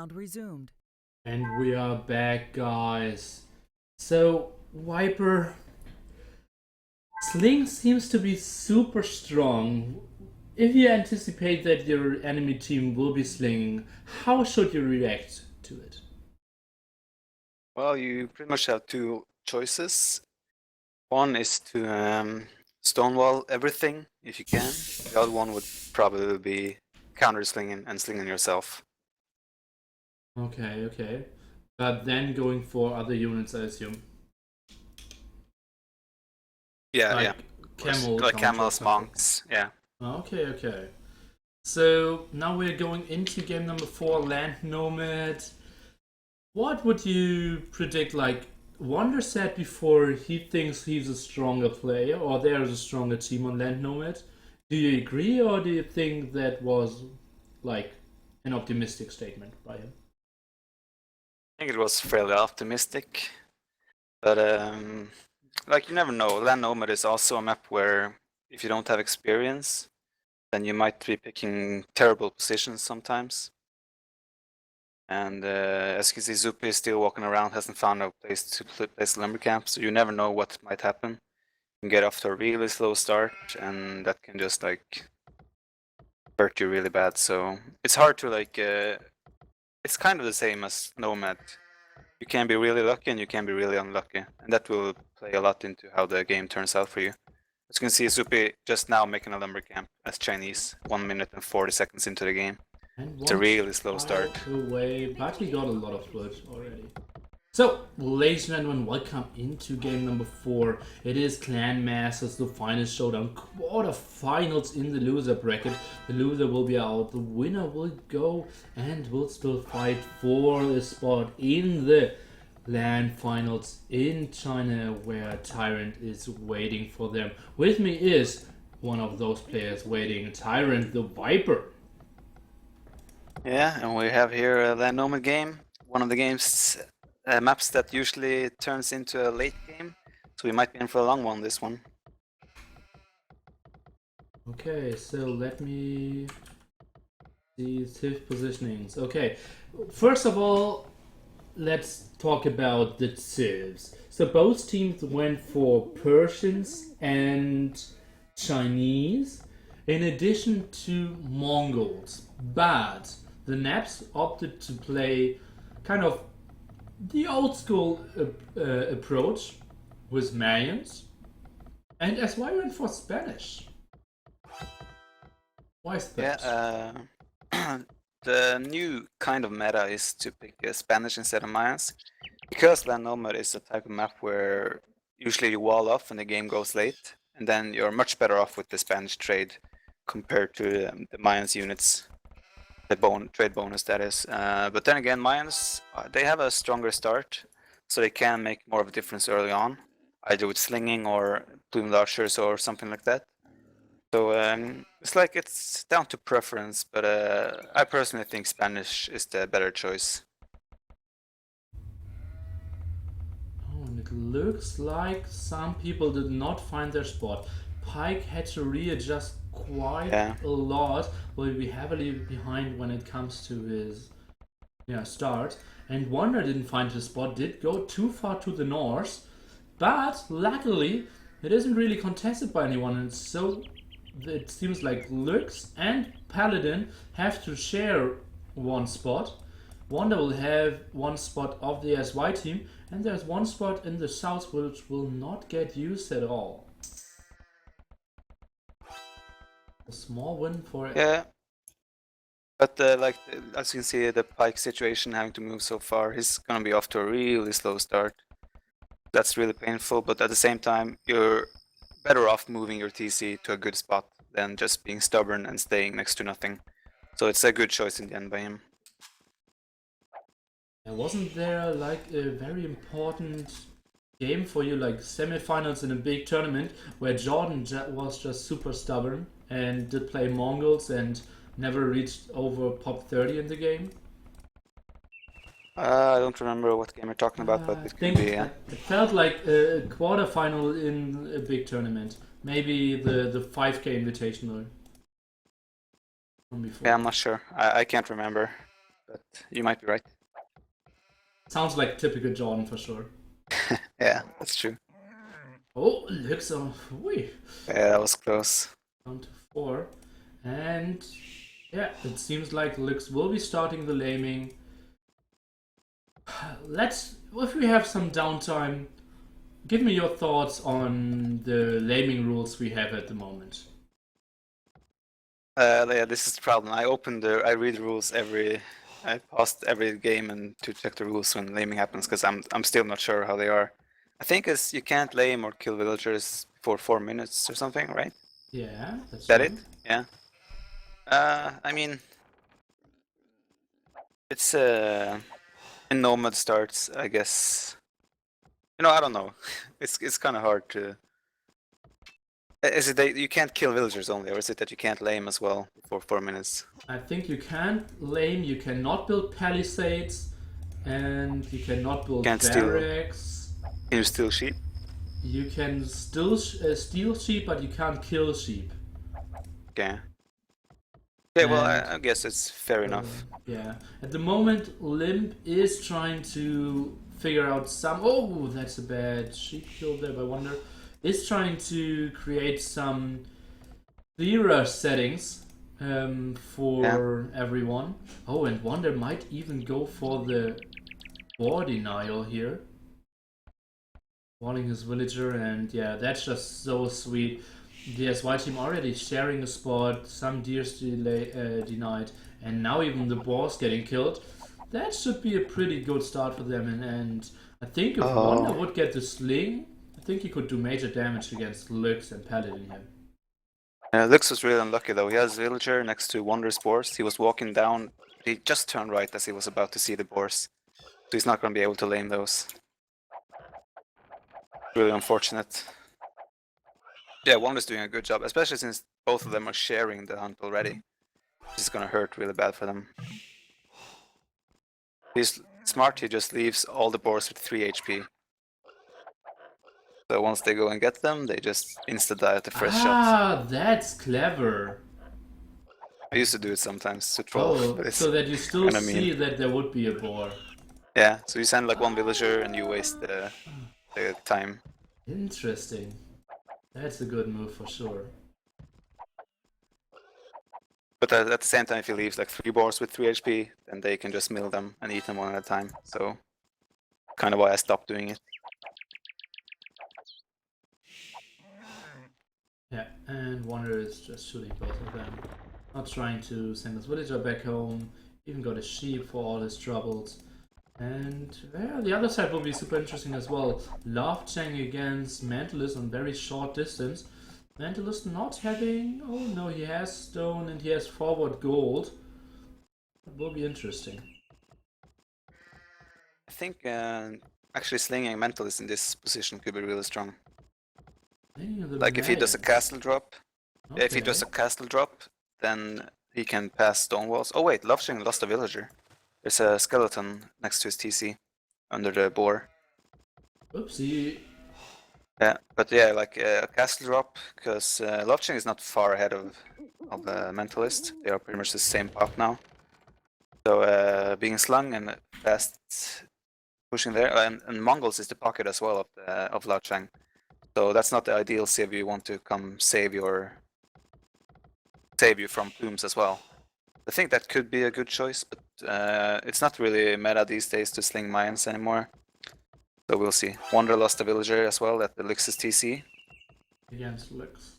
Round resumed. And we are back, guys. So, Viper, Sling seems to be super strong. If you anticipate that your enemy team will be slinging, how should you react to it? Well, you pretty much have two choices. One is to stonewall everything if you can. The other one would probably be counter slinging and slinging yourself. Okay. But then going for other units, I assume. Yeah, Like yeah. camel Like counter or camels, something. monks. Yeah. Okay. So now we're going into game number 4, Land Nomad. What would you predict? Like Wonder said before, he thinks he's a stronger player, or there's a stronger team on Land Nomad. Do you agree, or do you think that was like an optimistic statement by him? I think it was fairly optimistic. But like you never know. Land Nomad is also a map where if you don't have experience, then you might be picking terrible positions sometimes. And as you can see, Zupi is still walking around, hasn't found a place to place the lumber camp, so you never know what might happen. You can get off to a really slow start, and that can just like hurt you really bad. So it's hard to like. It's kind of the same as Nomad. You can be really lucky and you can be really unlucky, and that will play a lot into how the game turns out for you. As you can see, Zupi just now making a lumber camp as Chinese, 1 minute and 40 seconds into the game. And It's a one really slow start. away, but we got a lot of wood already. So, ladies and gentlemen, welcome into game number 4. It is Clan Masters, the final showdown, quarterfinals in the loser bracket. The loser will be out, the winner will go and will still fight for a spot in the LAN finals in China, where Tyrant is waiting for them. With me is one of those players waiting, Tyrant the Viper. Yeah, and we have here a Land Nomad game, one of the games maps that usually turns into a late game, so we might be in for a long one this one. Okay, so let me see Civ positionings. Okay, first of all, let's talk about the Civs. So both teams went for Persians and Chinese, in addition to Mongols. But the Naps opted to play kind of the old school approach with Mayans, and as well went for Spanish. Why is that? Yeah, the new kind of meta is to pick Spanish instead of Mayans, because Land Nomad is a type of map where usually you wall off and the game goes late, and then you're much better off with the Spanish trade compared to the Mayans units. The trade bonus, that is. But then again, Mayans, they have a stronger start, so they can make more of a difference early on, either with slinging or plume launchers or something like that. So it's down to preference, but I personally think Spanish is the better choice. Oh, and it looks like some people did not find their spot. Pike had to readjust quite Yeah. a lot, will be heavily behind when it comes to his start. And Wonder didn't find his spot, did go too far to the north, but luckily it isn't really contested by anyone, and so it seems like Lux and Paladin have to share one spot. Wonder will have one spot of the SY team, and there's one spot in the south which will not get used at all. A small win for Yeah. But as you can see, the Pike situation having to move so far, he's gonna be off to a really slow start. That's really painful, but at the same time, you're better off moving your TC to a good spot than just being stubborn and staying next to nothing. So it's a good choice in the end by him. Wasn't there like a very important game for you, like semifinals in a big tournament, where Jordan was just super stubborn and did play Mongols and never reached over pop 30 in the game? I don't remember what game you're talking about, but I it could think be, yeah. it felt like a quarterfinal in a big tournament. Maybe the 5K Invitational from before. Yeah, I'm not sure. I can't remember. but you might be right. Sounds like typical Jordan for sure. Yeah, that's true. Oh, looks on. Wait. Yeah, that was close. Down to 4. And yeah, it seems like Lux will be starting the laming. If we have some downtime, give me your thoughts on the laming rules we have at the moment. Yeah, this is the problem. I read the rules I paused every game and to check the rules when laming happens because I'm still not sure how they are. I think it's you can't lame or kill villagers for 4 minutes or something, right? Yeah, that's Is that true. it? Yeah. I mean, it's in Nomad starts, I guess. I don't know. It's kind of hard to. Is it that you can't kill villagers only, or is it that you can't lame as well for 4 minutes? I think you can't lame, you cannot build palisades, and you cannot build Can't barracks. Can you steal sheep? You can still steal sheep, but you can't kill sheep. Okay. Yeah, well, And I guess it's fair enough. yeah, at the moment, Limp is trying to figure out some. Oh, that's a bad sheep kill there. But Wonder is trying to create some clearer settings for everyone. Oh, and Wonder might even go for the war denial here, walling his villager, and yeah, that's just so sweet. The SY team already sharing a spot, some deers denied, and now even the boss getting killed. That should be a pretty good start for them. And I think if Wonder would get the sling, I think he could do major damage against Lux and Paladin him. Lux was really unlucky though. He has villager next to Wonder's boars. He was walking down. He just turned right as he was about to see the boars. So he's not going to be able to lame those. Really unfortunate. Yeah, Wonder's doing a good job, especially since both of them are sharing the hunt already. This is going to hurt really bad for them. He's smart, he just leaves all the boars with 3 HP. So once they go and get them, they just insta-die at the first shot. Ah, that's clever. I used to do it sometimes to troll. Oh, so that you still kinda see mean. that there would be a boar. Yeah, so you send like one villager and you waste the time. Interesting. That's a good move for sure. But at the same time, if he leaves like 3 boars with 3 HP, then they can just mill them and eat them one at a time. So, kind of why I stopped doing it. Yeah, and Wonder is just shooting both of them. Not trying to send his villager back home. Even got a sheep for all his troubles. And yeah, the other side will be super interesting as well. Love Chang against Mantalist on very short distance. Mantalist not having... Oh no, he has stone and he has forward gold. That will be interesting. I think actually slinging Mentalist in this position could be really strong. Like if he does a castle drop, okay. if he does a castle drop, then he can pass stone walls. Oh wait, Loveshing lost a villager. There's a skeleton next to his TC under the boar. Oopsie. Yeah, but yeah, like a castle drop, because Loveshing is not far ahead of Mentalist. They are pretty much the same pop now. So being slung and fast pushing there, and Mongols is the pocket as well of Loveshing. So that's not the ideal civ you want to come save you from plumes as well. I think that could be a good choice, but it's not really meta these days to sling mines anymore. So we'll see. Wonder lost a villager as well at the Lux's TC. Against Lux.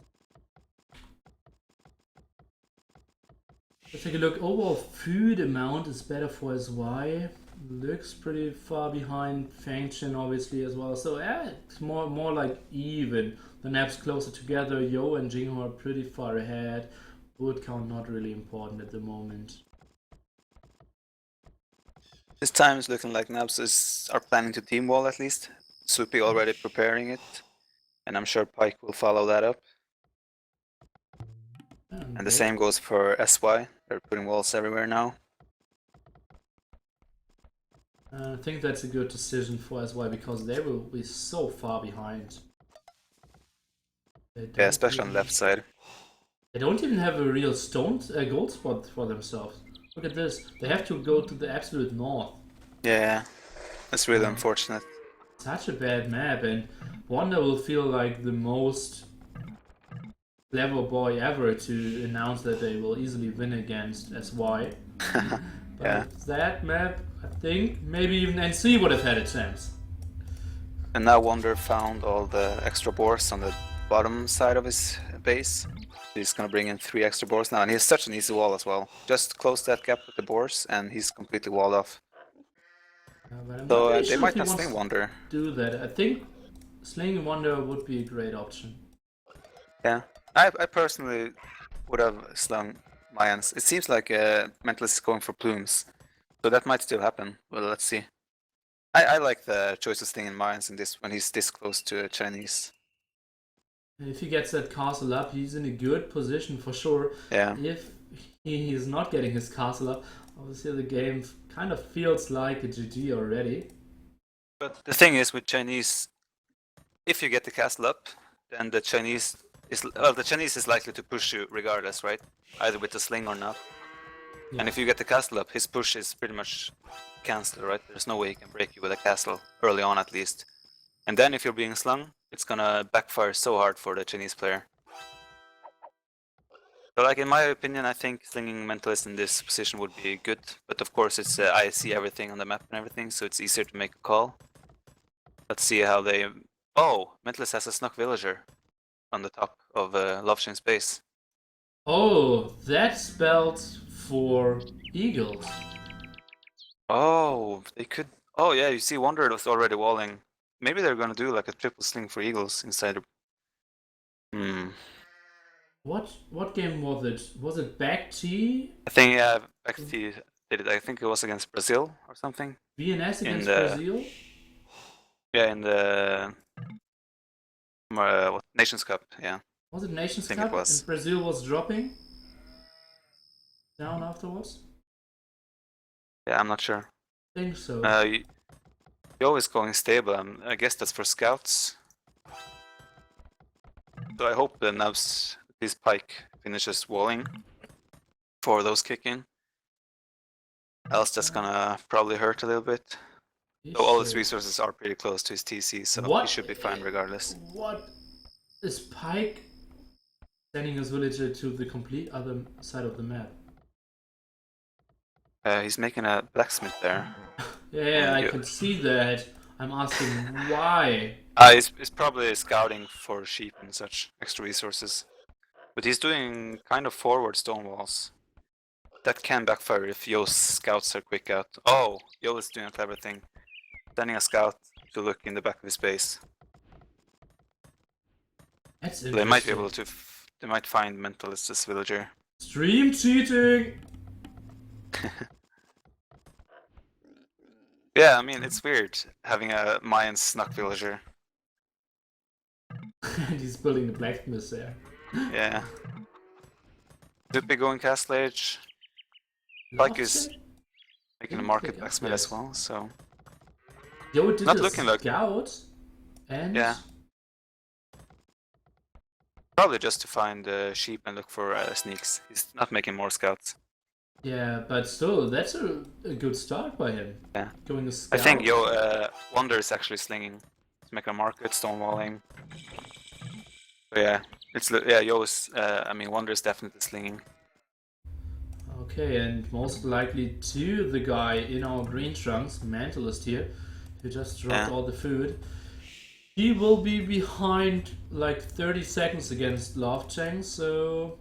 Let's take a look. Overall food amount is better for SY. Lux pretty far behind. Fangchen obviously as well. So yeah, it's more like even. The naps closer together. Yo and Jingho are pretty far ahead. Wood count not really important at the moment. This time it's looking like Nabs are planning to team wall at least. Soupy already preparing it. And I'm sure Pike will follow that up. And the same goes for SY. They're putting walls everywhere now. I think that's a good decision for SY because they will be so far behind. Yeah, especially on the left side. They don't even have a real gold spot for themselves. Look at this. They have to go to the absolute north. Yeah, that's really Oh. unfortunate. Such a bad map, and Wanda will feel like the most clever boy ever to announce that they will easily win against SY. But Yeah. that map, I think, maybe even NC would have had a chance. And now Wonder found all the extra boars on the bottom side of his base. He's gonna bring in 3 extra boars now, and he has such an easy wall as well. Just close that gap with the boars, and he's completely walled off. But I'm not So really they sure if might he not wants sling to Wonder. do that. I think Slinging Wonder would be a great option. Yeah, I personally would have slung Mayans. It seems like Mentalist is going for plumes, so that might still happen. Well, let's see. I like the choice of slinging Mayans in this when he's this close to a Chinese. If he gets that castle up, he's in a good position for sure. Yeah. If he is not getting his castle up, obviously the game kind of feels like a GG already. But the thing is with Chinese, if you get the castle up, then the Chinese is likely to push you regardless, right? Either with the sling or not. Yeah. And if you get the castle up, his push is pretty much cancelled, right? There's no way he can break you with a castle, early on at least. And then if you're being slung, it's gonna backfire so hard for the Chinese player. So like in my opinion, I think slinging Mentalist in this position would be good. But of course it's I see everything on the map and everything, so it's easier to make a call. Let's see how they... Oh! Mentalist has a Snuck Villager on the top of Loveshane's base. Oh, that's spelled for eagles. Oh, they could... Oh yeah, you see Wanderer was already walling. Maybe they're gonna do like a triple sling for eagles inside. Hmm. What game was it? Was it back T? I think actually did it. I think it was against Brazil or something. VNS In against the Brazil? yeah, in the what, Nations Cup. Yeah, Was it Nations I think Cup it was. and Brazil was dropping down afterwards? Yeah, I'm not sure. I think so. Yo is going stable. I guess that's for scouts. So I hope the Nubs this pike finishes walling for those kicking. Else that's gonna probably hurt a little bit. So all his resources are pretty close to his TC, so he should be fine regardless. What is Pike sending his villager to the complete other side of the map? He's making a blacksmith there. Yeah, I could see that. I'm asking why. He's probably scouting for sheep and such extra resources. But he's doing kind of forward stone walls. That can backfire if Yo's scouts are quick out. Oh, Yo is doing a clever thing. Sending a scout to look in the back of his base. That's So they might be able to... they might find Mentalist's villager. Stream cheating! Yeah, I mean, it's weird having a Mayan snuck villager. And he's building the blacksmith there. Yeah. Could be going Castle Age. Pike is making a market blacksmith as well, so... Yo, did not a looking like... scout and... Yeah. Probably just to find sheep and look for sneaks. He's not making more scouts. Yeah, but still, that's a good start by him. Yeah. Going a scout. I think Wonder is actually slinging. He's making a market, stonewalling. But yeah, it's Yo is. I mean, Wonder is definitely slinging. Okay, and most likely to the guy in our green trunks, Mentalist here, who just dropped all the food. He will be behind like 30 seconds against Love Chang, so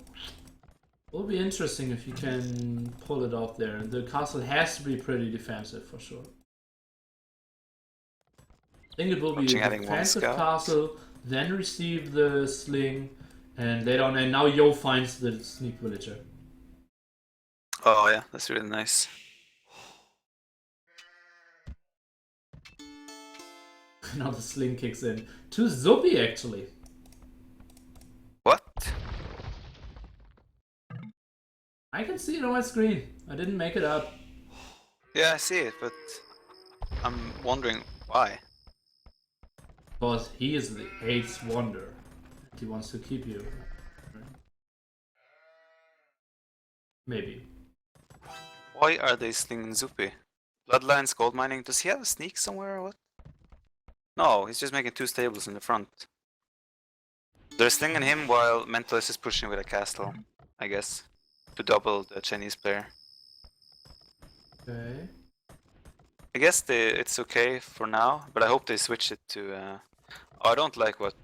will be interesting if you can pull it off there. The castle has to be pretty defensive for sure. I think it will be a defensive castle, then receive the sling, and later on, and now Yo finds the sneak villager. Oh yeah, that's really nice. Now the sling kicks in. To Zubi actually. What? I can see it on my screen. I didn't make it up. Yeah, I see it, but I'm wondering why. Because he is the 8th wonder. He wants to keep you. Maybe. Why are they slinging Zupi? Bloodlines, gold mining. Does he have a sneak somewhere or what? No, he's just making 2 stables in the front. They're slinging him while Mentalist is pushing with a castle, I guess, to double the Chinese player. Okay. I guess it's okay for now, but I hope they switch it to. Oh, I don't like what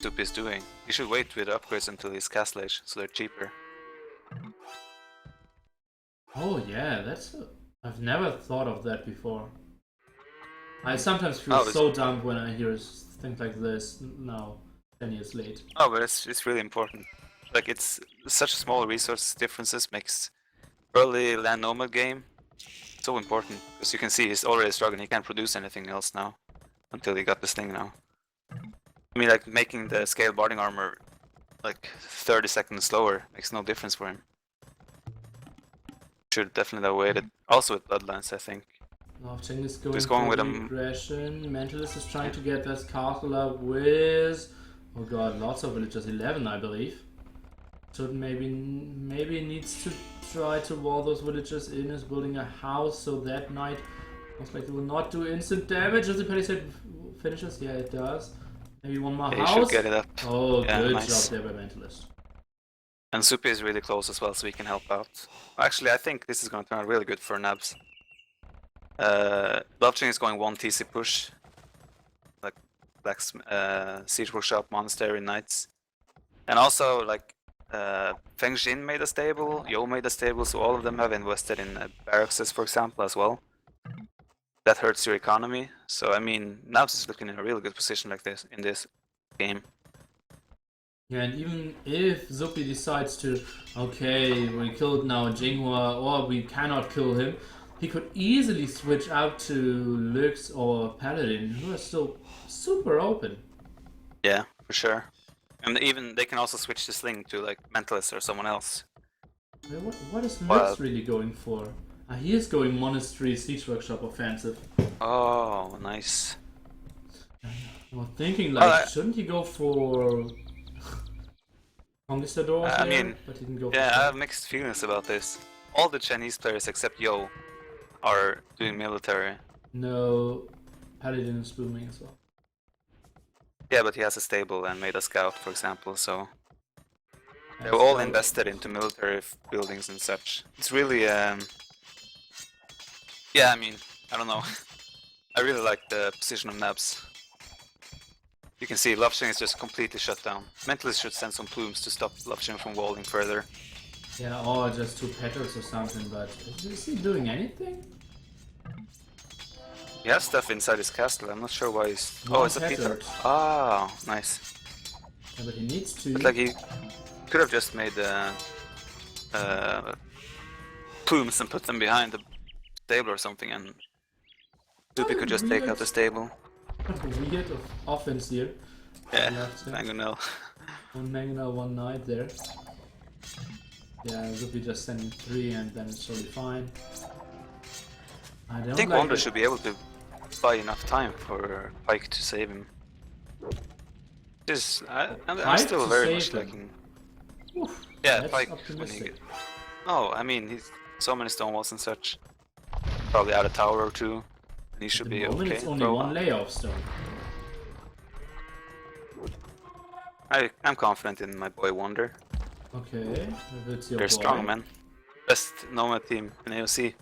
Zupi is doing. You should wait with upgrades until he's castle age, so they're cheaper. Oh yeah, I've never thought of that before. I sometimes feel so dumb when I hear things like this now, 10 years late. Oh, but it's really important. Like, it's such small resource differences makes early land nomad game so important, because you can see he's already struggling. He can't produce anything else now until he got this thing now. I mean, like, making the scale barding armor like 30 seconds slower makes no difference for him. Should definitely have waited. Also with bloodlines, I think. Lofting is going with aggression. Mentalist is trying to get this castle up with, oh god, lots of villagers, 11 I believe. So maybe needs to try to wall those villagers in. Is building a house, so that knight most likely will not do instant damage. Does the palisade finishes? Yeah, it does. Maybe one more house. Should get it up. Oh, yeah, good job there by Mentalist. And Supi is really close as well, so he can help out. Actually, I think this is going to turn out really good for Nabs. Lovechain is going 1 TC push. Like Black Siege Workshop, Monastery, Knights. And also, like, Feng Jin made a stable, Yo made a stable, so all of them have invested in barracks, for example, as well. That hurts your economy. So, I mean, Nabs is looking in a really good position like this in this game. Yeah, and even if Zupi decides to, okay, we killed now Jinghua, or we cannot kill him, he could easily switch out to Lux or Paladin, who are still super open. Yeah, for sure. And even they can also switch the sling to like Mentalist or someone else. What is Lux really going for? He is going Monastery Siege Workshop offensive. Oh, nice. I'm thinking like, shouldn't he go for Conquistadors? I mean, but he didn't go yeah, I have mixed feelings about this. All the Chinese players except Yo are doing military. No, Paladin is booming as well. Yeah, but he has a stable and made a scout, for example, so they're all invested into military buildings and such. It's really, yeah, I mean, I don't know. I really like the position of Nabs. You can see Lofting is just completely shut down. Mentalist should send some plumes to stop Lofting from walling further. Yeah, or just 2 petals or something, but is he doing anything? He has stuff inside his castle, I'm not sure why he's... Oh, it's a Peter. Ah, nice. Yeah, but he needs to... But like, he could have just made plumes and put them behind the stable or something, and Supi could just take out the stable. Weird offense here. Yeah, Mangonel. One Mangonel, 1 Knight there. Yeah, Zupi just sending 3 and then it's totally fine. I think like Wonder should be able to buy enough time for Pike to save him. I'm still very much liking... Oof, yeah, Pike when he get... No, I mean, he's so many stone walls and such. Probably out a tower or 2. And he should be okay. It's only 1 layoff stone. I'm confident in my boy Wonder. Okay, if it's your They're boy. strong, man. Best Nomad team in AOC.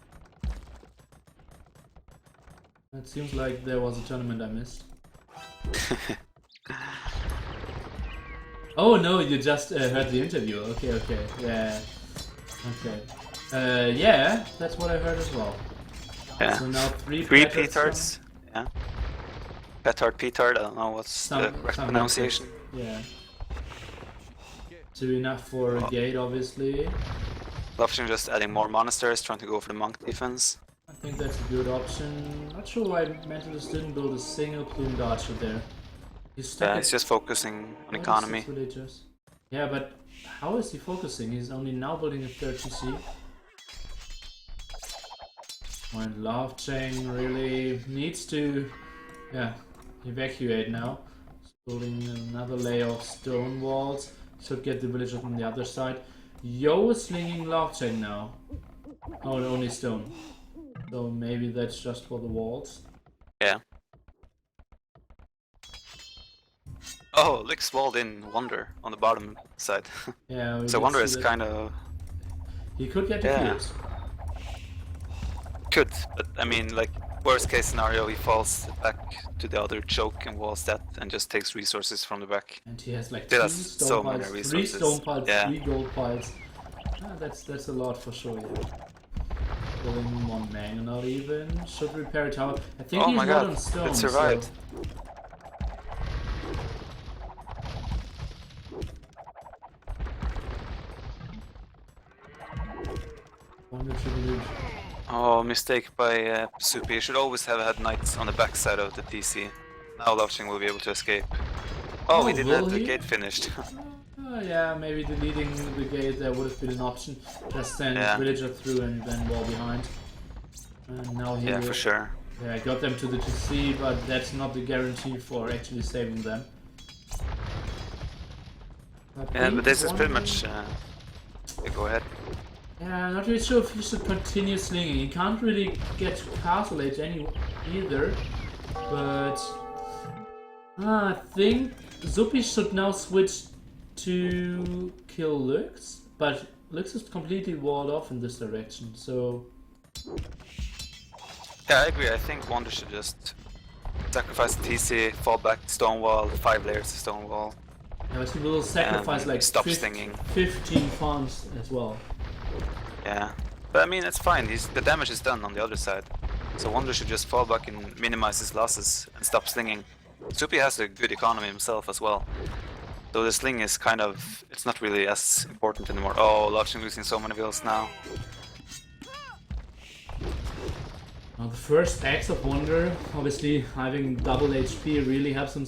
It seems like there was a tournament I missed. Oh no, you just heard the interview. Okay, yeah. Okay. Yeah, that's what I heard as well. Yeah. So now 3 petards. Yeah. Petard, I don't know what's the correct pronunciation. Yeah. So enough for a gate, obviously. Lofting just adding more monasteries, trying to go for the monk defense. I think that's a good option. Not sure why Mentalist didn't build a single plumed archer there. He's just focusing on economy. Yeah, but how is he focusing? He's only now building a 3rd TC. And Lovechain really needs to, evacuate now. He's building another layer of stone walls. Should get the villagers on the other side. Yo is slinging Lovechain now. Oh, only stone. So maybe that's just for the walls. Yeah. Oh, Lick's walled in Wonder on the bottom side. Yeah, we So did Wonder see is that. kind of... He could get Yeah. defused. Could, but I mean, like, worst case scenario, he falls back to the other choke and walls that and just takes resources from the back. And he has like Still 2 has stone so many piles, 3 resources. stone piles, Yeah. 3 gold piles. Ah, that's a lot for sure, yeah. Killing 1 mangonel even. Should repair a tower. I think Oh he's my not god, on stone, it survived. so... Wonder tribute. Oh, mistake by Supi. He should always have had knights on the backside of the TC. Now Lauching will be able to escape. Oh, he didn't have the gate finished. Yeah, maybe deleting the gate there would have been an option. Just send Yeah. villager through and then wall behind. And now he Yeah, for sure. Yeah, got them to the TC, but that's not the guarantee for actually saving them. Yeah, but this is pretty much... yeah, go ahead. Yeah, I'm not really sure if he should continue slinging. He can't really get to Castle Age either. But... I think Zupi should now switch to kill Lux. But Lux is completely walled off in this direction, so... Yeah, I agree. I think Wonder should just sacrifice the TC, fall back to Stonewall, 5 layers of Stonewall. Yeah, but he will sacrifice like stop stinging. 15 farms as well. Yeah, but I mean, it's fine. The damage is done on the other side. So Wonder should just fall back and minimize his losses and stop slinging. Supi has a good economy himself as well. Though the sling is kind of... it's not really as important anymore. Oh, Lauching losing so many vills now. Now the first acts of Wonder, obviously having double HP really helps him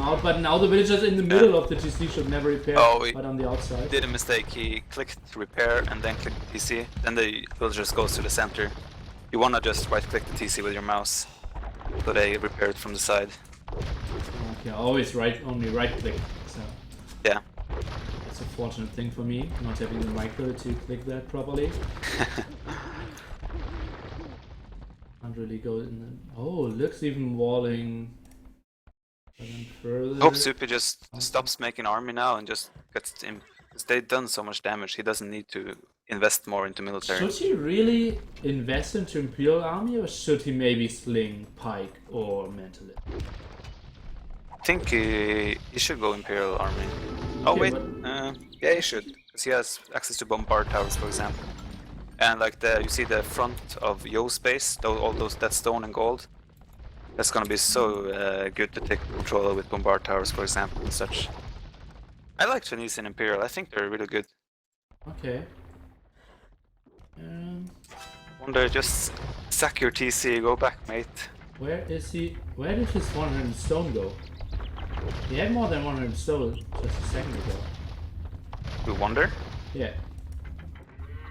out, but now the villagers in the middle of the TC should never repair, but on the outside. Did a mistake. He clicked repair and then clicked TC. Then the villagers goes to the center. You wanna just right click the TC with your mouse, so they repair it from the side. Okay, always only right click. So yeah, that's a fortunate thing for me, not having the micro to click that properly. Can't really go in. Oh, looks even walling further. Hope Supi just stops making army now and just gets him. Because they've done so much damage, he doesn't need to invest more into military. Should he really invest into Imperial Army, or should he maybe sling Pike or Mentalist? I think he should go Imperial Army. Oh Okay, wait, yeah, he should, because he has access to bombard towers, for example. And like you see the front of Yo space, that stone and gold. That's gonna be so good to take control with bombard towers, for example, and such. I like Chinese and Imperial. I think they're really good. Okay. Wonder, just sack your TC, go back, mate. Where is he? Where did his 100 stone go? He had more than 100 stone just a second ago. We Wonder? Yeah.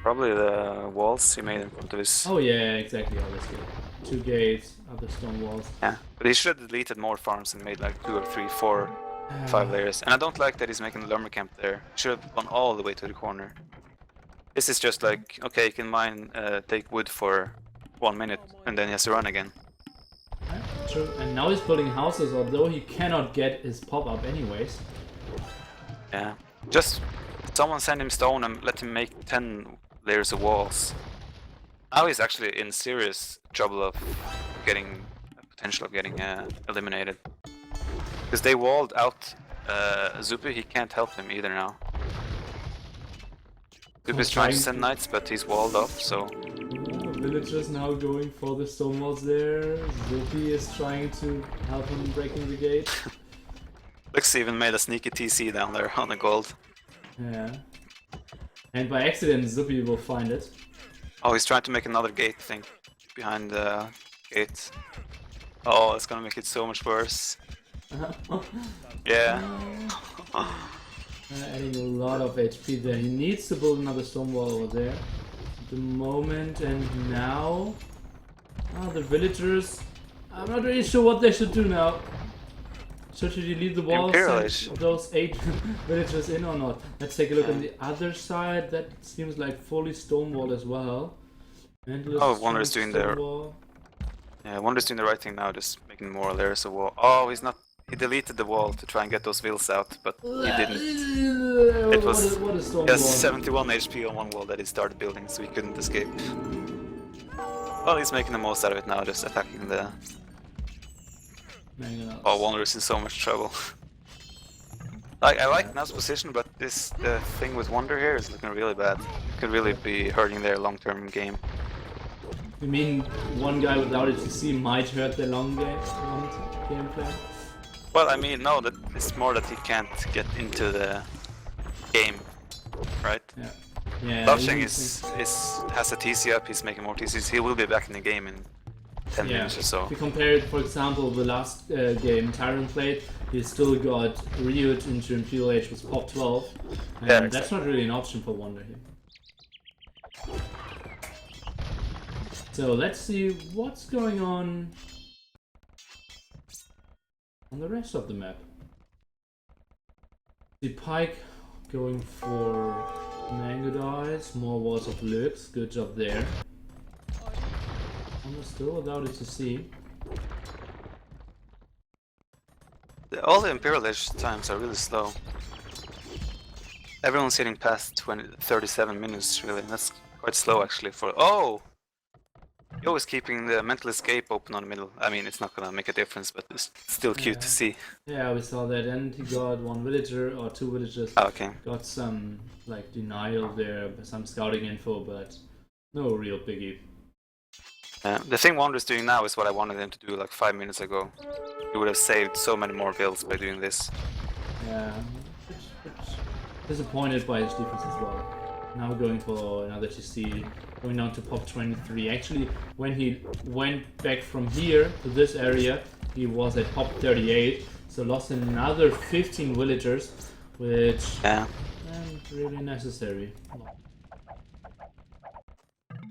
Probably the walls he made in front of his... Oh yeah, exactly, obviously. 2 gates, other stone walls. Yeah, but he should have deleted more farms and made like 2 or 3, 4, 5 layers. And I don't like that he's making the lumber camp there. He should have gone all the way to the corner. This is just like, okay, you can mine, take wood for 1 minute, and then he has to run again. Yeah, true. And now he's building houses, although he cannot get his pop-up anyways. Yeah, just someone send him stone and let him make 10 layers of walls. Now he's actually in serious trouble of getting potential of getting eliminated, because they walled out Zupi. He can't help them either now. Zupi's trying to send knights, but he's walled off. So villagers now going for the stone walls there. Zupi is trying to help him breaking the gate. Lux even made a sneaky TC down there on the gold. Yeah. And by accident, Zupi will find it. Oh, he's trying to make another gate thing behind the gate. Oh, it's gonna make it so much worse. Yeah. Adding a lot of HP there. He needs to build another stone wall over there. At the moment, and now... the villagers... I'm not really sure what they should do now. Should you leave the wall, Imperial send Age. those 8 villagers in or not? Let's take a look Yeah. on the other side. That seems like fully stone wall as well. Endless Oh, Wander's doing stone the wall. yeah, Wander's doing the right thing now, just making more layers of wall. Oh, he's not. He deleted the wall to try and get those wheels out, but he didn't. It was What a stone just wall. 71 HP on one wall that he started building, so he couldn't escape. Well, he's making the most out of it now, just attacking the. Oh, Wander's in so much trouble. I like Nav's position, but the thing with Wander here is looking really bad. It could really be hurting their long-term game. You mean one guy without it to see might hurt the long game plan? Well, I mean, no, that it's more that he can't get into the game, right? Yeah. Yeah. Lovsheng has a TC up, he's making more TCs, he will be back in the game in 10 minutes or so. If you compare it, for example, the last game Tyrant played, he still got Ryut into Imperial Age with pop 12, and Yeah, that's not really an option for Wonder here. So let's see what's going on the rest of the map. The Pike going for Mango Dice, more Walls of Lux, good job there. I'm still without it to see. All the Imperial Age times are really slow. Everyone's hitting past 37 minutes, really. That's quite slow, actually. For oh, Yo is keeping the mental escape open on the middle. I mean, it's not gonna make a difference, but it's still cute to see. Yeah, we saw that, and he got one villager or 2 villagers. Oh, okay. Got some like denial there, some scouting info, but no real biggie. The thing Wander's doing now is what I wanted him to do like 5 minutes ago. He would have saved so many more builds by doing this. Yeah, disappointed by his defense as well. Now going for another TC, going down to pop 23. Actually, when he went back from here to this area, he was at pop 38, so lost another 15 villagers, which isn't really necessary.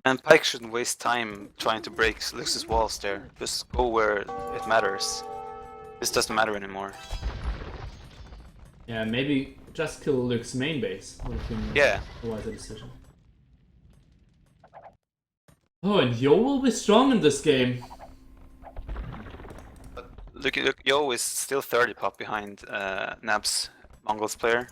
And Pike shouldn't waste time trying to break Lux's walls there. Just go where it matters. This doesn't matter anymore. Yeah, maybe just kill Luke's main base would have been a wiser decision. Oh, and Yo will be strong in this game. But look, Yo is still 30 pop behind Nab's Mongols player.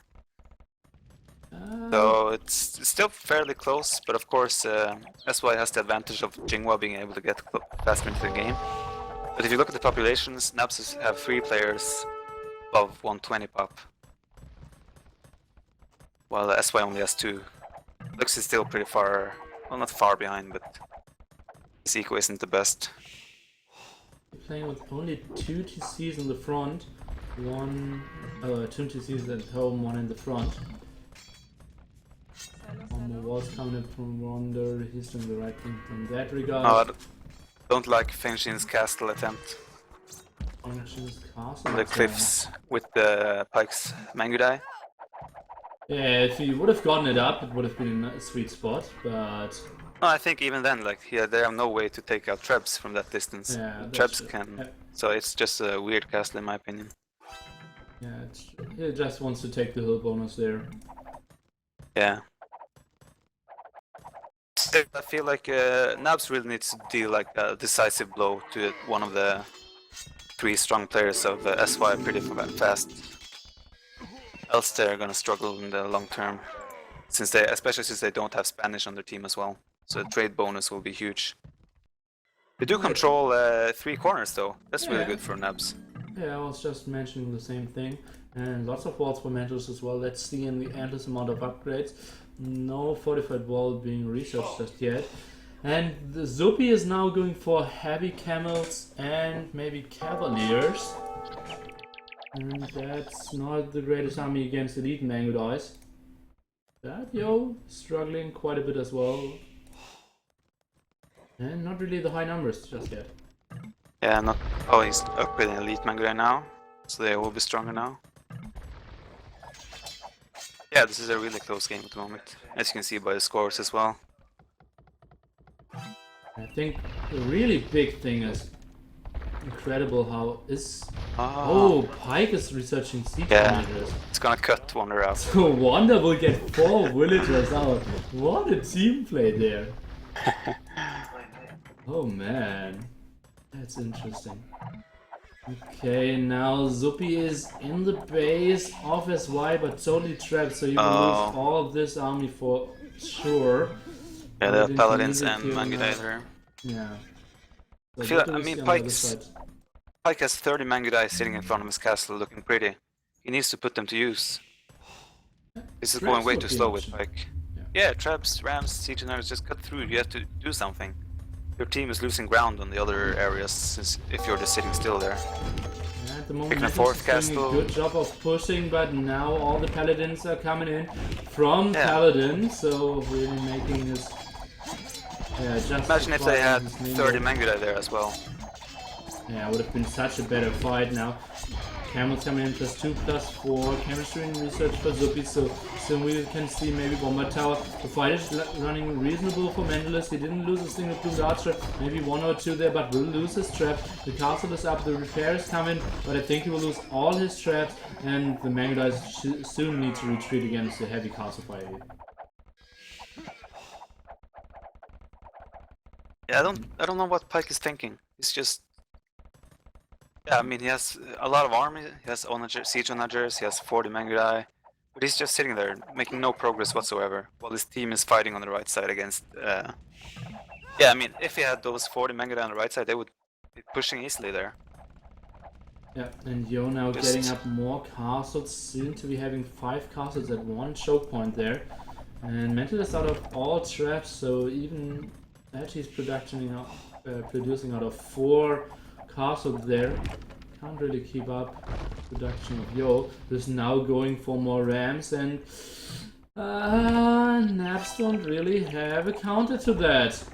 So it's still fairly close, but of course SY has the advantage of Jinghua being able to get faster into the game. But if you look at the populations, Nabs have 3 players above 120 pop. While the SY only has 2. Lux is still pretty far, well not far behind, but his eco isn't the best. Playing with only 2 TCs in the front, 2 TCs at home, 1 in the front. One more walls coming up from Wander, he's doing the right thing in that regard. No, I don't like Fengshin's castle attempt. Fengshin's castle? On the cliffs with the Pike's Mangudai. Yeah, if he would have gotten it up, it would have been a sweet spot, but... No, I think even then, like, they have no way to take out Trebs from that distance. Yeah, Trebs can, so it's just a weird castle in my opinion. Yeah, he just wants to take the hill bonus there. Yeah. Still, I feel like Nabs really needs to deal like a decisive blow to one of the 3 strong players of SY pretty fast. Else they're gonna struggle in the long term, especially since they don't have Spanish on their team as well. So the trade bonus will be huge. They do control 3 corners though. That's really good for Nabs. Yeah, I was just mentioning the same thing. And lots of walls for Mentors as well. Let's see in the endless amount of upgrades. No fortified wall being researched just yet. And the Zupi is now going for heavy camels and maybe cavaliers. And that's not the greatest army against elite Mango Dice. That Yo struggling quite a bit as well. And not really the high numbers just yet. Yeah, not. Oh, he's upgrading elite Mangudai now, so they will be stronger now. Yeah, this is a really close game at the moment, as you can see by the scores as well. I think the really big thing is incredible how is. Oh, Oh, Pike is researching siege yeah. managers. It's gonna cut Wonder out. So Wanda will get 4 villagers out. What a team play there. Oh man, that's interesting. Okay, now Zupi is in the base of SY but totally trapped, so he will lose all of this army for sure. Yeah, Paladins the Paladins music and here now. Mangudai. Yeah. So I feel, what do I we mean, see on the other side? Pike has 30 Mangudai sitting in front of his castle looking pretty. He needs to put them to use. This is Traps going way would too be an slow with option. Pike. Yeah. Yeah, traps, rams, siege and just cut through. You have to do something. Your team is losing ground on the other areas since if you're just sitting still there. Yeah, at the moment, Picking a Metis fourth is doing castle. a good job of pushing, but now all the paladins are coming in from Yeah. Paladin, so really making this. Yeah, just Imagine if they had surprising 30 Mingo. Mangudai there as well. Yeah, it would have been such a better fight now. Camels coming in +2, +4. Chemistry and research for Zupi, so soon we can see maybe Bomber Tower. The fight is running reasonable for Mendelus. He didn't lose a single plumed archer, maybe 1 or 2 there, but will lose his trap. The castle is up, the repair is coming, but I think he will lose all his traps, and the Mangudais soon need to retreat against the heavy castle fire here. Yeah, I don't know what Pike is thinking. He's just. Yeah, I mean, he has a lot of army. He has siege onagers. He has 40 Mangudai, but he's just sitting there, making no progress whatsoever, while his team is fighting on the right side against. Yeah, I mean, if he had those 40 Mangudai on the right side, they would be pushing easily there. Yeah, and Yo now Just- getting up more castles, soon to be having 5 castles at one choke point there. And Mental is out of all traps, so even that he's producing out of 4 castles there. Can't really keep up production of Yo. Is now going for more rams, and Naps don't really have a counter to that.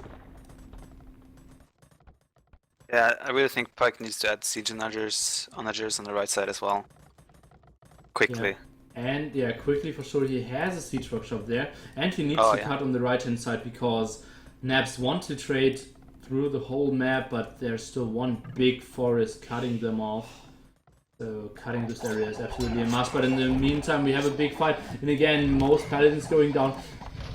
Yeah, I really think Pike needs to add siege onagers on the right side as well. Quickly. And yeah, quickly for sure, he has a siege workshop there, and he needs Oh, to yeah. cut on the right hand side because Naps want to trade through the whole map, but there's still one big forest cutting them off. So cutting this area is absolutely a must. But in the meantime, we have a big fight, and again, most paladins going down.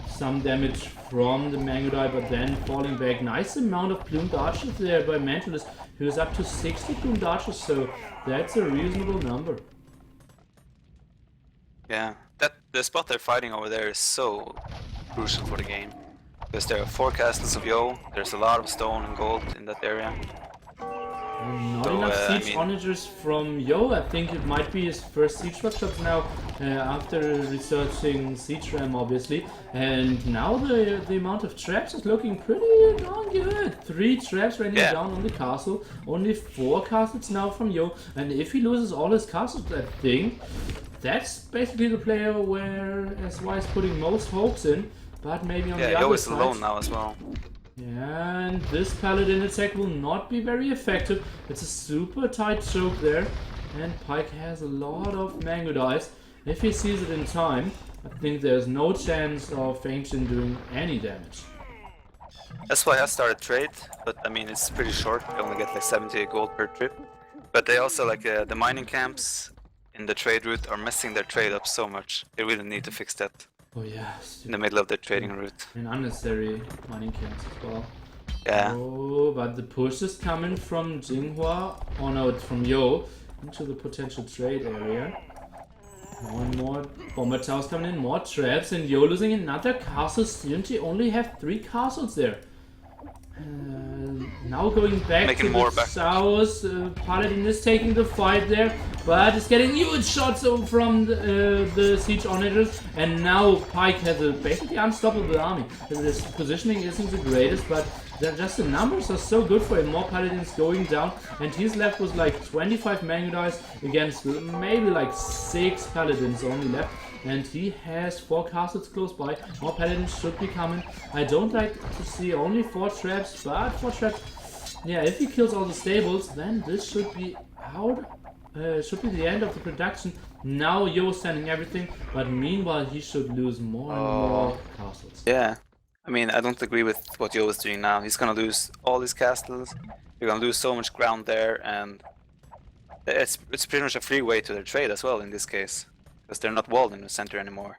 Some damage from the Mangudai, but then falling back. Nice amount of plumed archers there by Mentalist, who's up to 60 plumed archers, so that's a reasonable number. Yeah, the spot they're fighting over there is so crucial for the game. Because there are 4 castles of Yo, there's a lot of stone and gold in that area. And not So, enough I siege mean- onagers from Yo. I think it might be his first siege workshops now, after researching siege ram obviously. And now the amount of traps is looking pretty darn good. 3 traps raining Yeah. down on the castle. Only 4 castles now from Yo. And if he loses all his castles, I think that's basically the player where SY is putting most hopes in. But maybe on the Yeah, Yo other is side. alone now as well. And this paladin attack will not be very effective. It's a super tight choke there. And Pike has a lot of Mangudais. If he sees it in time, I think there's no chance of Ancient doing any damage. That's why I started trade, but I mean it's pretty short. They only get like 70 gold per trip. But they also like the mining camps in the trade route are messing their trade up so much. They really need to fix that Oh yeah, in the middle of their trading route. and unnecessary mining camps as well. Yeah. Oh, but the push is coming from Jinghua, oh no, it's from Yo, into the potential trade area. More and more bomber towers coming in, more traps, and Yo losing another castle. Unity only have 3 castles there. Now going back Making to more the back. south, Paladin is taking the fight there, but it's getting huge shots from the siege onagers, and now Pike has a basically unstoppable army. His positioning isn't the greatest, but just the numbers are so good for him. More Paladins going down, and he's left with like 25 Mangudais against maybe like 6 Paladins only left. And he has 4 castles close by. More paladins should be coming. I don't like to see only 4 traps, but 4 traps. Yeah, if he kills all the stables, then this should be out. Should be the end of the production. Now Yo standing everything, but meanwhile he should lose more and more castles. Yeah. I mean, I don't agree with what Yo is doing now. He's gonna lose all his castles. You're gonna lose so much ground there, and it's pretty much a free way to their trade as well in this case, because they're not walled in the center anymore.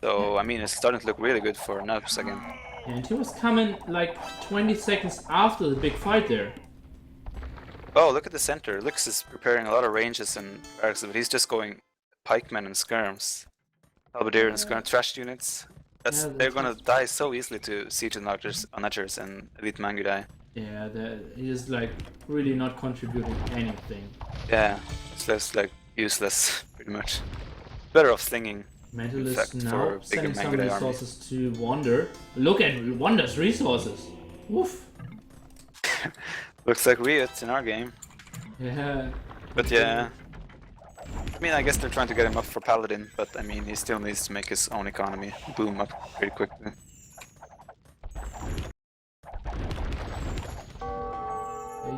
So I mean, it's starting to look really good for Nubs again. And he was coming like 20 seconds after the big fight there. Oh, look at the center. Lux is preparing a lot of ranges and barracks, but he's just going pikemen and skirms. Halberdier and skirm trash units. They're gonna die so easily to siege onagers and elite Mangudai. Yeah, he is like really not contributing anything. Yeah, it's less like useless, pretty much. Better off slinging. Mentalist now sending some resources to Wander. Look at Wander's resources! Woof! Looks like Riot in our game. Yeah. But yeah. I mean, I guess they're trying to get him up for Paladin, but I mean, he still needs to make his own economy boom up pretty quickly.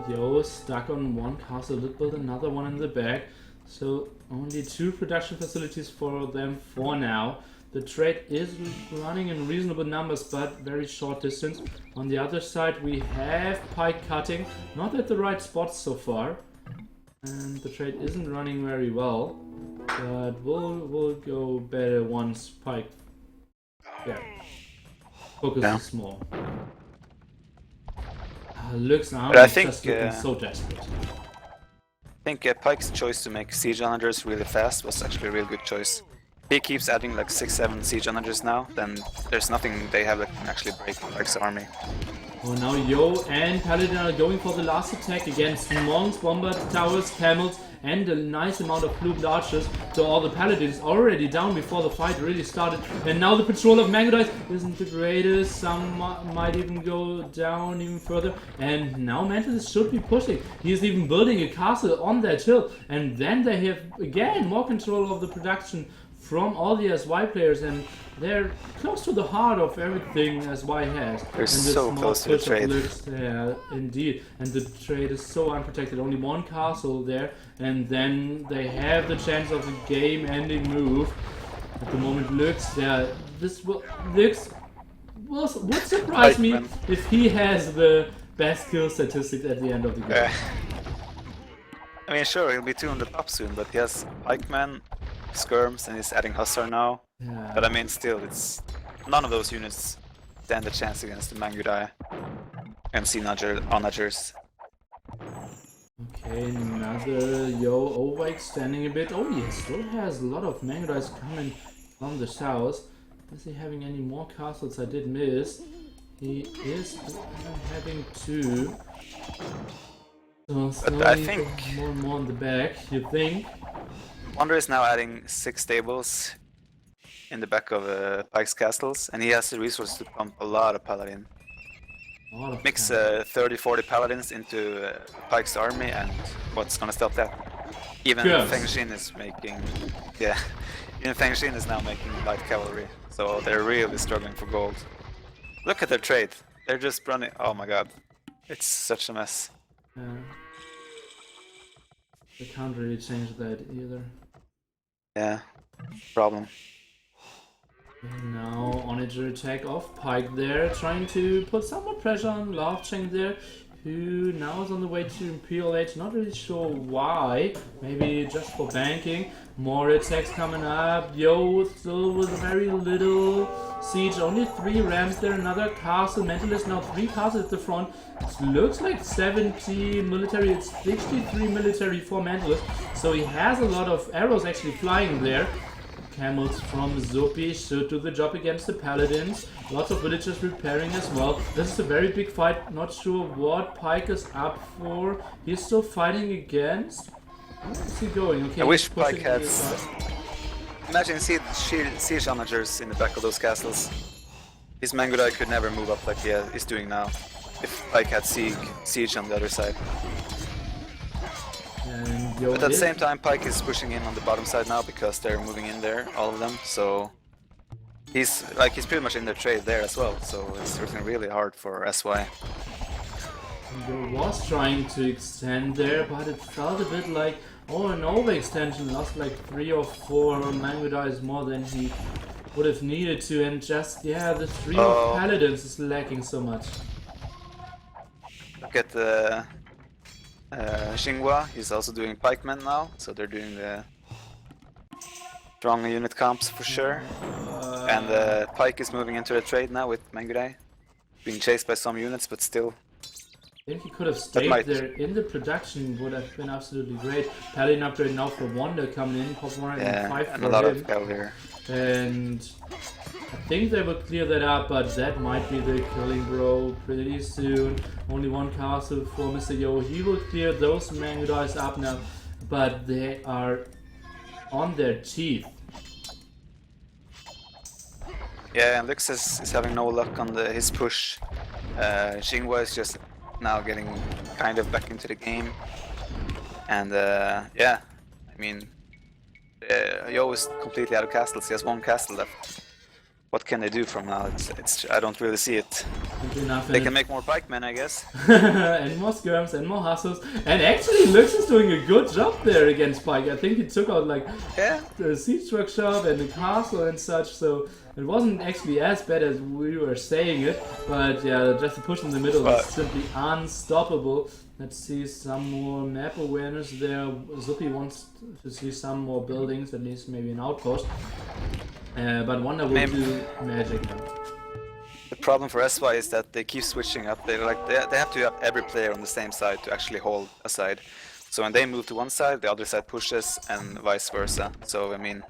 Yo, stuck on one castle, let's build another one in the back. So only 2 production facilities for them for now. The trade is running in reasonable numbers, but very short distance. On the other side, we have pike cutting, not at the right spots so far. And the trade isn't running very well, but we'll go better once pike focuses more. Looks now just looking so desperate. I think Pike's choice to make siege onagers really fast was actually a real good choice. He keeps adding like 6-7 siege onagers now, then there's nothing they have that can actually break Pike's army. Oh, now Yo and Paladin are going for the last attack against monks, bombard towers, camels, and a nice amount of blue archers. So all the Paladins already down before the fight really started. And now the patrol of Mangudai isn't the greatest. Some might even go down even further. And now Mentalist should be pushing. He is even building a castle on that hill. And then they have again more control of the production from all the SY players, and they're close to the heart of everything SY has. They're so close to the trade. Yeah, indeed. And the trade is so unprotected. Only one castle there, and then they have the chance of a game-ending move. At the moment, Lux, yeah, Lux would surprise me if he has the best kill statistics at the end of the game. I mean, sure, he'll be 2 on the top soon, but he has Pikeman, skirms, and he's adding Hussar now. Yeah. But I mean, still, it's none of those units stand a chance against the Mangudai and onagers. Okay, another Yo overextending a bit. Oh, he still has a lot of Mangudais coming from the south. Is he having any more castles I did miss? He is having 2. So but I think more and more in the back, you think? Wander is now adding 6 stables in the back of Pike's castles, and he has the resources to pump a lot of Paladin. Mix 30-40 Paladins into Pike's army, and what's gonna stop that? Even Feng Xin is making... Yeah, even Feng Xin is now making light cavalry, so they're really struggling for gold. Look at their trade. They're just running... Oh my god. It's such a mess. Yeah. They can't really change that either. Yeah, problem. And now Onager attack off Pike there, trying to put some more pressure on Lovecheng there, who now is on the way to Imperial Age, not really sure why, maybe just for banking. More attacks coming up, Yo still with very little siege, only 3 rams there, another castle, Mentalist now 3 castles at the front. It looks like 70 military, it's 63 military for Mentalist, so he has a lot of arrows actually flying there. Camels from Zupi should do the job against the Paladins. Lots of villagers repairing as well. This is a very big fight. Not sure what Pike is up for. He's still fighting against. Where is he going? Okay, I wish Pike had... Imagine siege onagers in the back of those castles. His Mangudai could never move up like he's doing now. If Pike had siege on the other side. But at the same time, Pike is pushing in on the bottom side now because they're moving in there, all of them. So he's pretty much in their trade there as well. So it's looking really hard for SY. He was trying to extend there, but it felt a bit like an overextension. Lost like 3 or 4 Mangudais more than he would have needed to, and just the 3 of Paladins is lacking so much. Look at the Xinhua, he's also doing pikemen now, so they're doing the strong unit comps for sure. And Pike is moving into the trade now with Mangudai. Being chased by some units, but still. I think he could have stayed there in the production, would have been absolutely great. Paladin upgrade now for Wonder coming in, pop 105 and for a lot him. of Cal here. And I think they will clear that up, but that might be the killing blow pretty soon. Only one castle for Mr. Yo. He will clear those Mangudais up now, but they are on their teeth. Yeah, and Lux is having no luck on his push. Xinhua is just now getting kind of back into the game. And yeah, I mean, Yo is completely out of castles. He has one castle left. What can they do from now? It's I don't really see it. They can make more pikemen, I guess. And more skirms and more hustles. And actually, Lux is doing a good job there against Pike. I think he took out like the siege workshop and the castle and such. So it wasn't actually as bad as we were saying it. But yeah, just the push in the middle was simply unstoppable. Let's see some more map awareness there. Zupi wants to see some more buildings, at least maybe an outpost. But Wonder will do magic now. The problem for SY is that they keep switching up. They have to have every player on the same side to actually hold a side. So when they move to one side, the other side pushes, and vice versa. So I mean,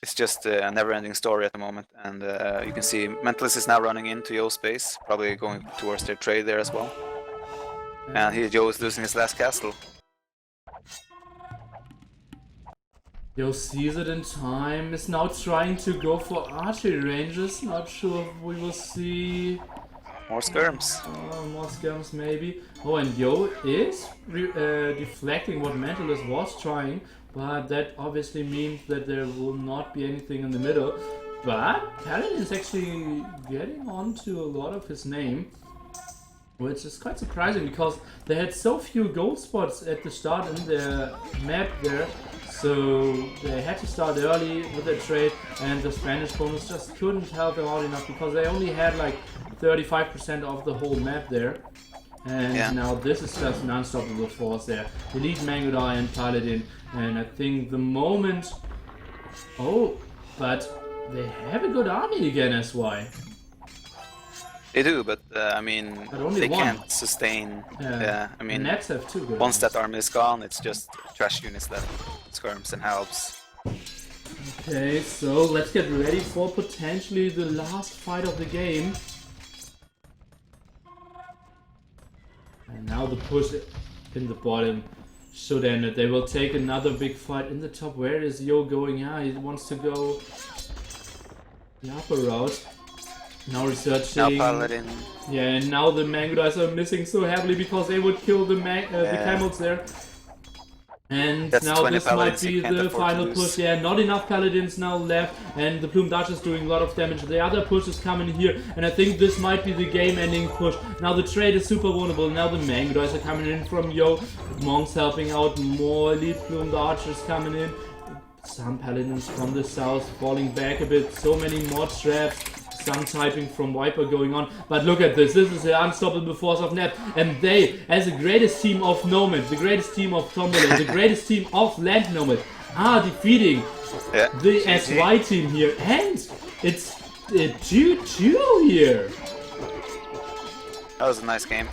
it's just a never-ending story at the moment. And you can see Mentalist is now running into Yo space, probably going towards their trade there as well. And Yo is losing his last castle. Yo sees it in time, is now trying to go for archery ranges. Not sure if we will see more skirms. More skirms maybe. Oh, and Yo is deflecting what Mentalist was trying, but that obviously means that there will not be anything in the middle. But Paladin is actually getting onto a lot of his name, which is quite surprising because they had so few gold spots at the start in their map there. So they had to start early with their trade, and the Spanish bonus just couldn't help them out enough because they only had like 35% of the whole map there. And now this is just an unstoppable force there. Elite Mangudai and Paladin, and I think the moment... Oh, but they have a good army again, SY. They do, but I mean, they can't sustain. Yeah, I mean, Nets have two good once that army is gone, it's just trash units left, skirms and halves. Okay, so let's get ready for potentially the last fight of the game. And now the push in the bottom should end it. They will take another big fight in the top. Where is Yo going? Yeah, he wants to go the upper route. Now researching. Now Paladin. Yeah, and now the Mangudais are missing so heavily because they would kill the camels there. And that's now this might be the final push. Yeah, not enough Paladins now left, and the Plume Dutch is doing a lot of damage. The other push is coming here, and I think this might be the game-ending push. Now the trade is super vulnerable. Now the Mangudais are coming in from Yo. Monks helping out. More elite Plume Archers coming in. Some Paladins from the south falling back a bit. So many mod traps. Some typing from Viper going on, but look at this. This is the unstoppable force of Net, and they, as the greatest team of Nomad, the greatest team of Tombola, the greatest team of Land Nomad, are defeating the SY team here, and it's 2-2 here. That was a nice game.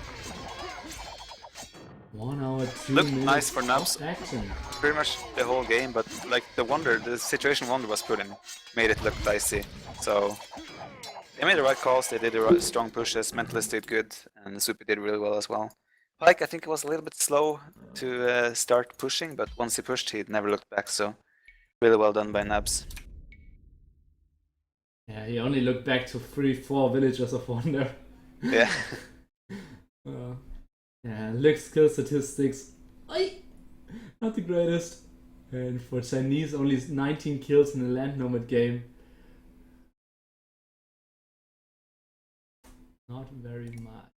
1 hour, 2 Looked minutes nice for Nubs. Action. Pretty much the whole game, but like the situation Wonder was put in made it look dicey. So they made the right calls, they did the right strong pushes, Mentalist did good, and Super did really well as well. Pike, I think it was a little bit slow to start pushing, but once he pushed, he never looked back, so really well done by Nabs. Yeah, he only looked back to 3-4 villagers of Wonder. Yeah. Yeah, Lick skill statistics, not the greatest. And for Chinese, only 19 kills in a Land Nomad game. Not very much.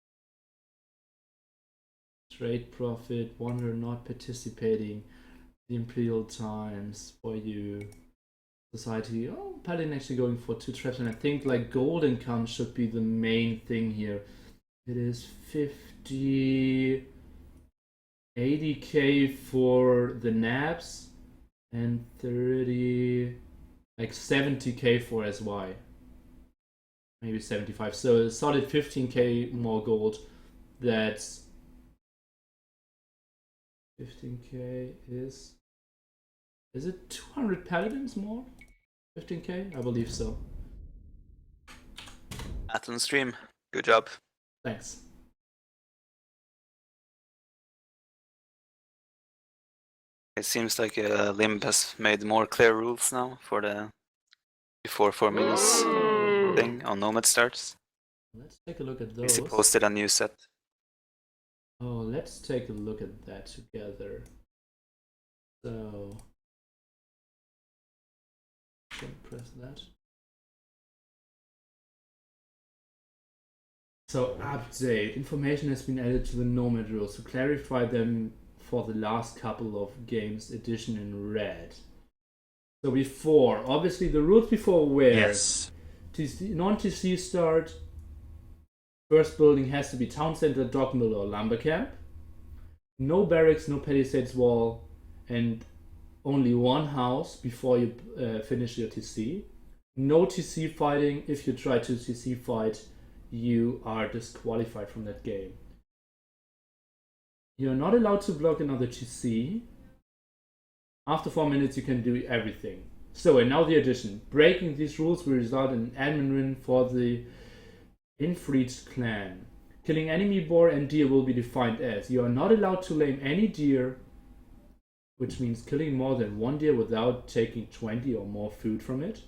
Trade profit, Wonder not participating. The Imperial Times for you. Society, oh, Paladin actually going for 2 traps, and I think like gold income should be the main thing here. It is 50, 80k for the naps, and 30, like 70k for SY. Maybe 75. So a solid 15k more gold. That's 15k is it 200 paladins more? 15k? I believe so. Atlan stream. Good job. Thanks. It seems like Limb has made more clear rules now for the before 4 minutes thing on Nomad starts. Let's take a look at He those. posted a new set. Oh, let's take a look at that together. So, press that. So, update. Information has been added to the Nomad rules to clarify them for the last couple of games edition in red. So before, obviously the rules before were Yes. non-TC start, first building has to be town center, dock mill or lumber camp. No barracks, no palisades wall, and only one house before you finish your TC. No TC fighting. If you try to TC fight, you are disqualified from that game. You're not allowed to block another TC. After 4 minutes, you can do everything. So, and now the addition. Breaking these rules will result in an admin win for the Infreed clan. Killing enemy boar and deer will be defined as you are not allowed to lame any deer, which means killing more than one deer without taking 20 or more food from it.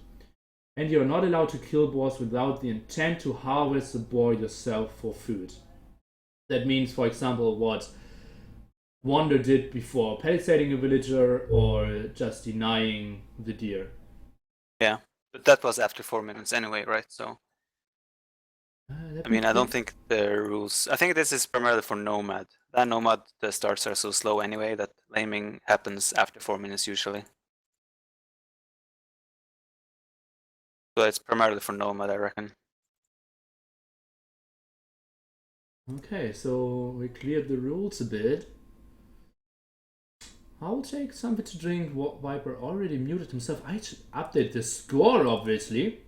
And you are not allowed to kill boars without the intent to harvest the boar yourself for food. That means, for example, what Wander did before palisading a villager or just denying the deer. Yeah, but that was after 4 minutes anyway, right? So I mean, I don't think the rules. I think this is primarily for Nomad. That Nomad, the starts are so slow anyway that laming happens after 4 minutes usually. So it's primarily for Nomad, I reckon. Okay, so we cleared the rules a bit. I'll take something to drink. Viper already muted himself. I should update the score, obviously,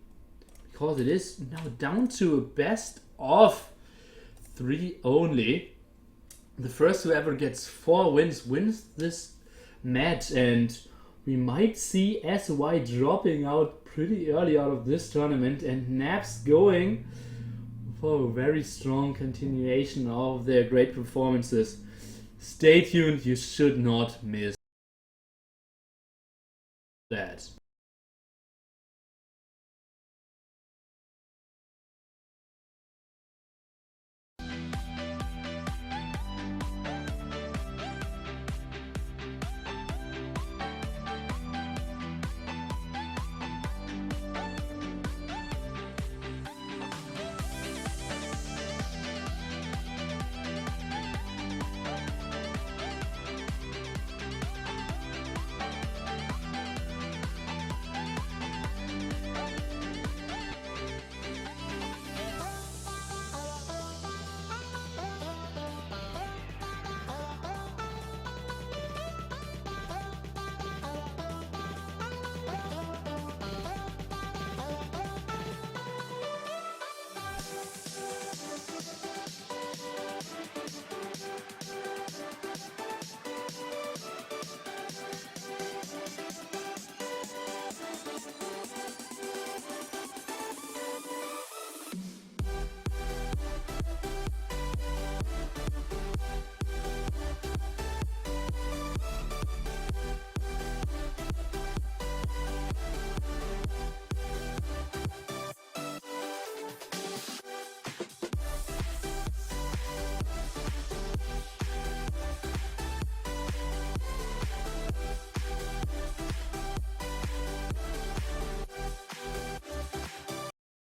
because it is now down to a best of 3 only. The first whoever gets 4 wins wins this match, and we might see SY dropping out pretty early out of this tournament and Naps going for a very strong continuation of their great performances. Stay tuned, you should not miss.